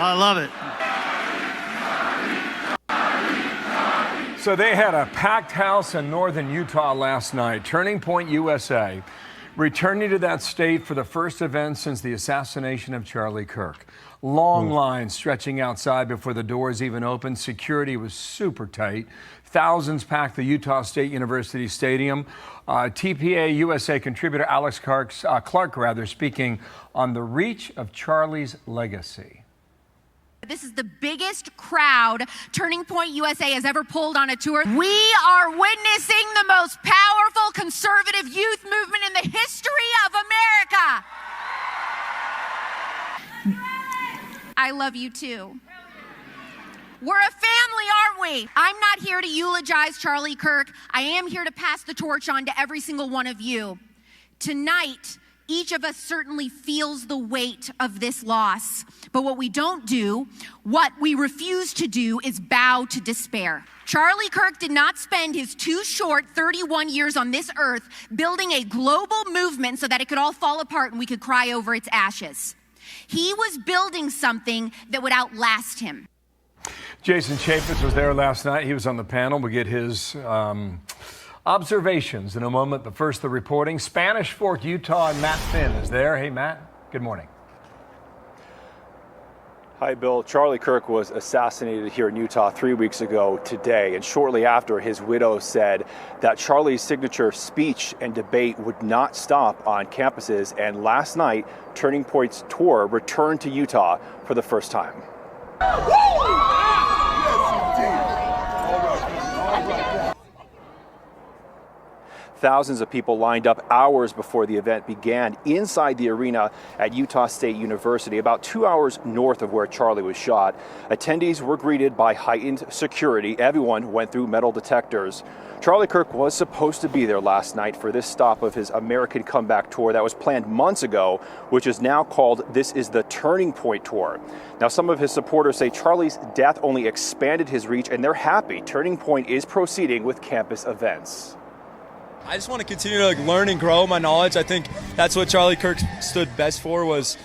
I love it. So they had a packed house in northern Utah last night. Turning Point USA returning to that state for the first event since the assassination of Charlie Kirk. Long lines stretching outside before the doors even opened. Security was super tight. Thousands packed the Utah State University Stadium. TPUSA contributor Alex Clark, speaking on the reach of Charlie's legacy. This is the biggest crowd Turning Point USA has ever pulled on a tour. We are witnessing the most powerful conservative youth movement in the history of America. I love you too. We're a family, aren't we? I'm not here to eulogize Charlie Kirk. I am here to pass the torch on to every single one of you. Tonight, each of us certainly feels the weight of this loss. But what we don't do, what we refuse to do, is bow to despair. Charlie Kirk did not spend his too short 31 years on this earth building a global movement so that it could all fall apart and we could cry over its ashes. He was building something that would outlast him. Jason Chaffetz was there last night. He was on the panel. We'll get his observations in a moment, but first the reporting. Spanish Fork, Utah, and Matt Finn is there. Hey, Matt, good morning. Hi, Bill. Charlie Kirk was assassinated here in Utah 3 weeks ago today, and shortly after, his widow said that Charlie's signature speech and debate would not stop on campuses, and last night, Turning Point's tour returned to Utah for the first time. Thousands of people lined up hours before the event began inside the arena at Utah State University, about 2 hours north of where Charlie was shot. Attendees were greeted by heightened security. Everyone went through metal detectors. Charlie Kirk was supposed to be there last night for this stop of his American Comeback Tour that was planned months ago, which is now called This is the Turning Point Tour. Now, some of his supporters say Charlie's death only expanded his reach, and they're happy Turning Point is proceeding with campus events. I just want to continue to learn and grow my knowledge. I think that's what Charlie Kirk stood best for, was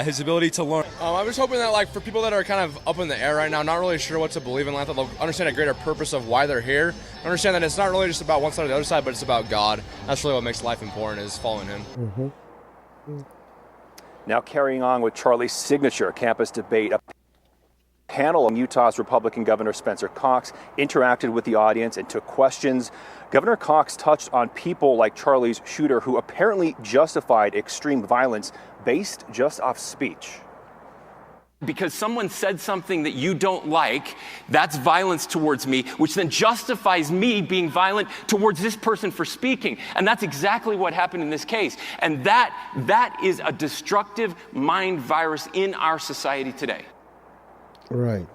his ability to learn. I was hoping that, for people that are kind of up in the air right now, not really sure what to believe in life, that they'll understand a greater purpose of why they're here. Understand that it's not really just about one side or the other side, but it's about God. That's really what makes life important, is following Him. Mm-hmm. Now carrying on with Charlie's signature campus debate. A panel of Utah's Republican Governor Spencer Cox interacted with the audience and took questions. Governor Cox touched on people like Charlie's shooter who apparently justified extreme violence based just off speech. Because someone said something that you don't like, that's violence towards me, which then justifies me being violent towards this person for speaking. And that's exactly what happened in this case. And that is a destructive mind virus in our society today. Right.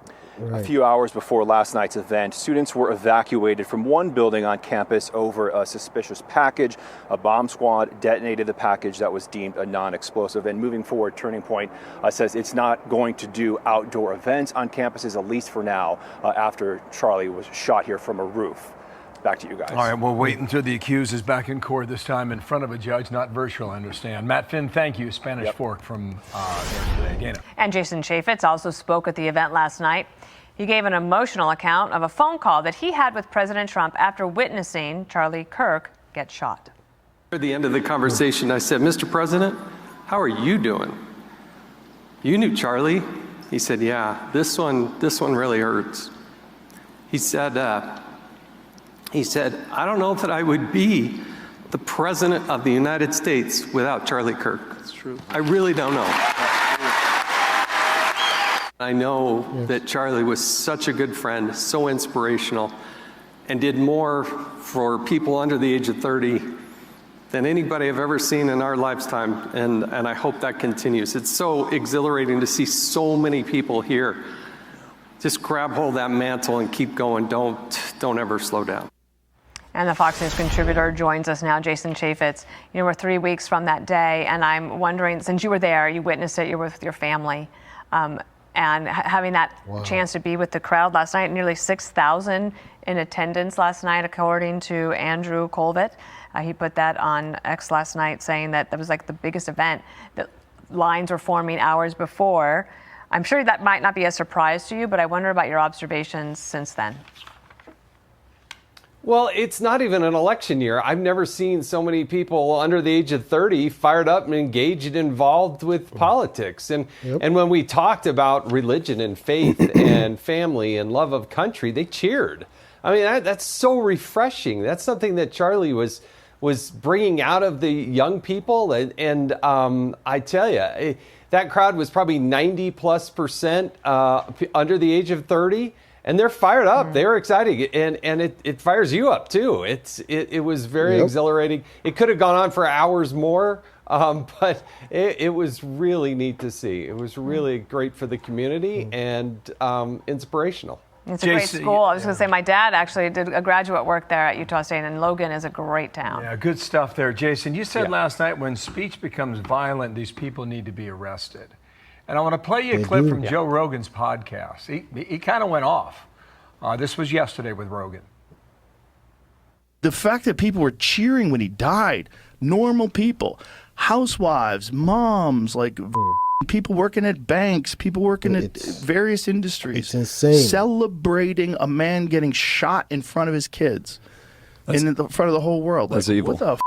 A few hours before last night's event, students were evacuated from one building on campus over a suspicious package. A bomb squad detonated the package that was deemed a non-explosive. And moving forward, Turning Point says it's not going to do outdoor events on campuses, at least for now, after Charlie was shot here from a roof. Back to you guys. All right, we'll wait until the accused is back in court, this time in front of a judge, not virtual, I understand. Matt Finn, thank you. Spanish Fork from there today. Dana. And Jason Chaffetz also spoke at the event last night. He gave an emotional account of a phone call that he had with President Trump after witnessing Charlie Kirk get shot. At the end of the conversation, I said, "Mr. President, how are you doing? You knew Charlie?" He said, "Yeah, this one really hurts." He said, "I don't know that I would be the President of the United States without Charlie Kirk." That's true. I really don't know. I know that Charlie was such a good friend, so inspirational, and did more for people under the age of 30 than anybody I've ever seen in our lifetime, and I hope that continues. It's so exhilarating to see so many people here. Just grab hold of that mantle and keep going. Don't ever slow down. And the Fox News contributor joins us now, Jason Chaffetz. We're 3 weeks from that day, and I'm wondering, since you were there, you witnessed it, you were with your family, and having that chance to be with the crowd last night, nearly 6,000 in attendance last night, according to Andrew Colvett. He put that on X last night, saying that was like the biggest event. The lines were forming hours before. I'm sure that might not be a surprise to you, but I wonder about your observations since then. Well, it's not even an election year. I've never seen so many people under the age of 30 fired up and engaged and involved with politics. And when we talked about religion and faith and family and love of country, they cheered. I mean, that's so refreshing. That's something that Charlie was bringing out of the young people. And I tell you, that crowd was probably 90+% under the age of 30. And they're fired up. They were excited, and it fires you up too. It was very exhilarating. It could have gone on for hours more, but it was really neat to see. It was really great for the community and inspirational. It's a great school. I was going to say my dad actually did a graduate work there at Utah State, and Logan is a great town. Yeah, good stuff there, Jason. You said last night when speech becomes violent, these people need to be arrested. And I want to play you a clip from Joe Rogan's podcast. He kind of went off. This was yesterday with Rogan. The fact that people were cheering when he died, normal people, housewives, moms, like people working at banks, people working at various industries. It's insane. Celebrating a man getting shot in front of his kids, in the front of the whole world. That's like, evil. What the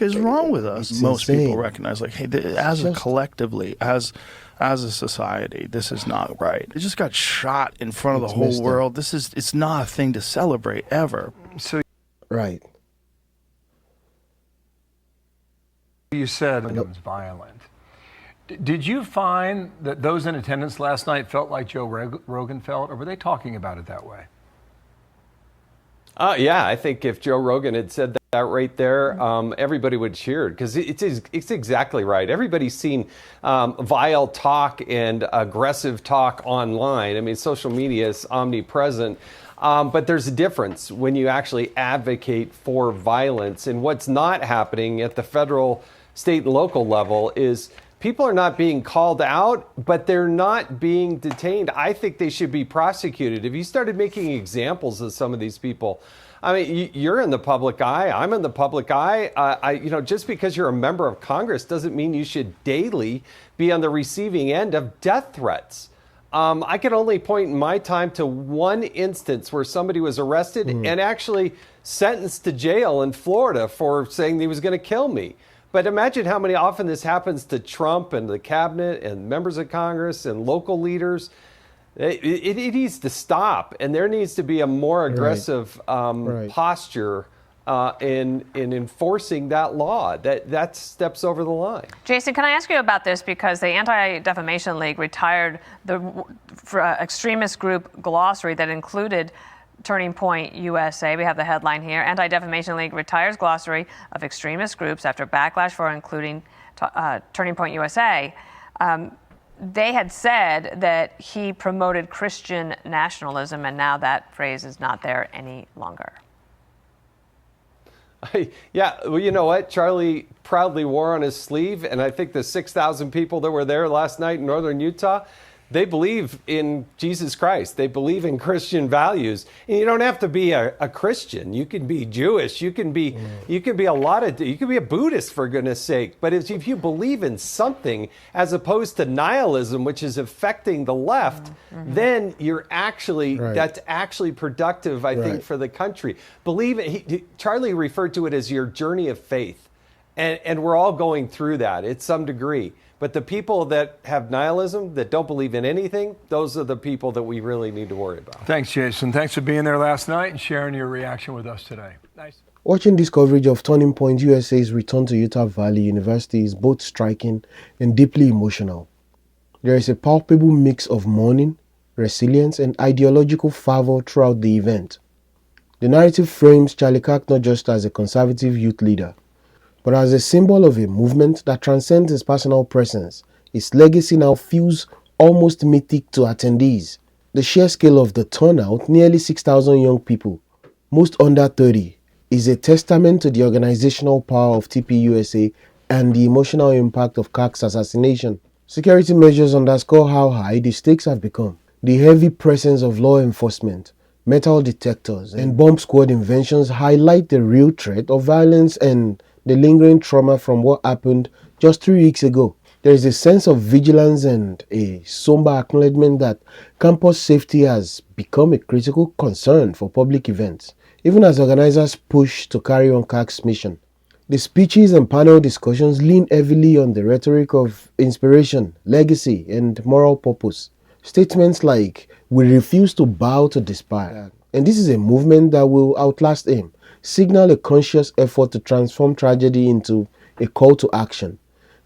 is wrong with us? It's Most insane. people recognize, like, hey, collectively, as a society, this is not right. It just got shot in front of the whole world. It's not a thing to celebrate ever. So, right. You said it was violent. Did you find that those in attendance last night felt like Joe Rogan felt, or were they talking about it that way? Yeah, I think if Joe Rogan had said that right there, everybody would cheer, because it's exactly right. Everybody's seen vile talk and aggressive talk online. I mean, social media is omnipresent. But there's a difference when you actually advocate for violence. And what's not happening at the federal, state, and local level is people are not being called out, but they're not being detained. I think they should be prosecuted. If you started making examples of some of these people, I mean, you're in the public eye. I'm in the public eye. Just because you're a member of Congress doesn't mean you should daily be on the receiving end of death threats. I can only point in my time to one instance where somebody was arrested and actually sentenced to jail in Florida for saying he was going to kill me. But imagine how many often this happens to Trump and the cabinet and members of Congress and local leaders. It needs to stop, and there needs to be a more aggressive posture in enforcing that law. That steps over the line. Jason, can I ask you about this? Because the Anti-Defamation League retired the extremist group glossary that included Turning Point USA. We have the headline here. Anti-Defamation League retires glossary of extremist groups after backlash for including Turning Point USA. They had said that he promoted Christian nationalism, and now that phrase is not there any longer. Yeah, well, you know what? Charlie proudly wore on his sleeve, and I think the 6,000 people that were there last night in northern Utah, they believe in Jesus Christ. They believe in Christian values. And you don't have to be a Christian. You can be Jewish. You can be you can be a Buddhist, for goodness sake. But if you believe in something as opposed to nihilism, which is affecting the left, then you're actually that's actually productive, I think, for the country. Charlie referred to it as your journey of faith. And we're all going through that at some degree. But the people that have nihilism, that don't believe in anything, those are the people that we really need to worry about. Thanks, Jason. Thanks for being there last night and sharing your reaction with us today. Nice. Watching this coverage of Turning Point USA's return to Utah Valley University is both striking and deeply emotional. There is a palpable mix of mourning, resilience, and ideological fervor throughout the event. The narrative frames Charlie Kirk not just as a conservative youth leader, but as a symbol of a movement that transcends his personal presence. His legacy now feels almost mythic to attendees. The sheer scale of the turnout, nearly 6,000 young people, most under 30, is a testament to the organizational power of TPUSA and the emotional impact of Kirk's assassination. Security measures underscore how high the stakes have become. The heavy presence of law enforcement, metal detectors, and bomb squad inventions highlight the real threat of violence and the lingering trauma from what happened just 3 weeks ago. There is a sense of vigilance and a somber acknowledgement that campus safety has become a critical concern for public events, even as organizers push to carry on CAC's mission. The speeches and panel discussions lean heavily on the rhetoric of inspiration, legacy, and moral purpose. Statements like, "We refuse to bow to despair," and "This is a movement that will outlast aim," signal a conscious effort to transform tragedy into a call to action.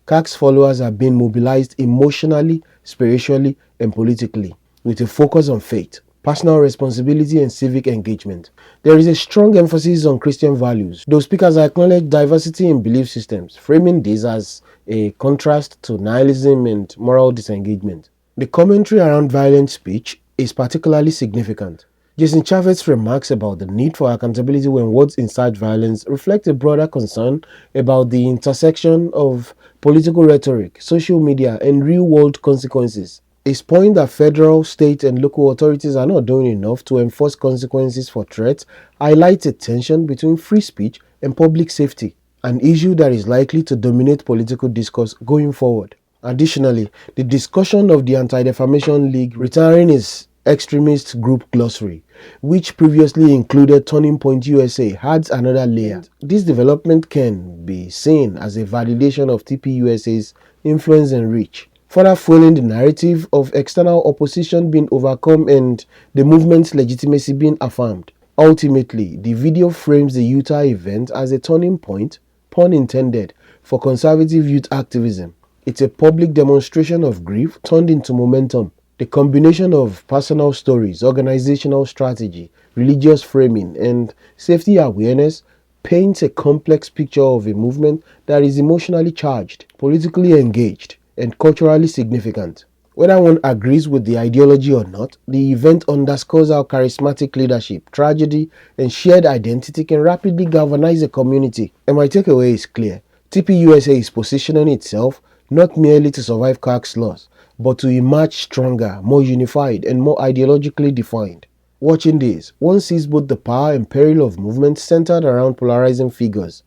CAC's followers are being mobilized emotionally, spiritually, and politically, with a focus on faith, personal responsibility, and civic engagement. There is a strong emphasis on Christian values, though speakers acknowledge diversity in belief systems, framing this as a contrast to nihilism and moral disengagement. The commentary around violent speech is particularly significant. Jason Chaffetz's remarks about the need for accountability when words incite violence reflect a broader concern about the intersection of political rhetoric, social media, and real-world consequences. His point that federal, state, and local authorities are not doing enough to enforce consequences for threats highlights a tension between free speech and public safety, an issue that is likely to dominate political discourse going forward. Additionally, the discussion of the Anti-Defamation League retiring its extremist group glossary, which previously included Turning Point USA, adds another layer. This development can be seen as a validation of TPUSA's influence and reach, further fueling the narrative of external opposition being overcome and the movement's legitimacy being affirmed. Ultimately, the video frames the Utah event as a turning point, pun intended, for conservative youth activism. It's a public demonstration of grief turned into momentum. The combination of personal stories, organizational strategy, religious framing, and safety awareness paints a complex picture of a movement that is emotionally charged, politically engaged, and culturally significant. Whether one agrees with the ideology or not, the event underscores how charismatic leadership, tragedy, and shared identity can rapidly galvanize a community. And my takeaway is clear. TPUSA is positioning itself not merely to survive CAC's loss, but to emerge stronger, more unified, and more ideologically defined. Watching this, one sees both the power and peril of movements centered around polarizing figures.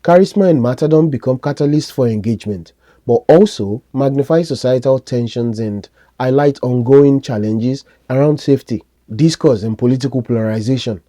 Charisma and martyrdom become catalysts for engagement, but also magnify societal tensions and highlight ongoing challenges around safety, discourse, and political polarization.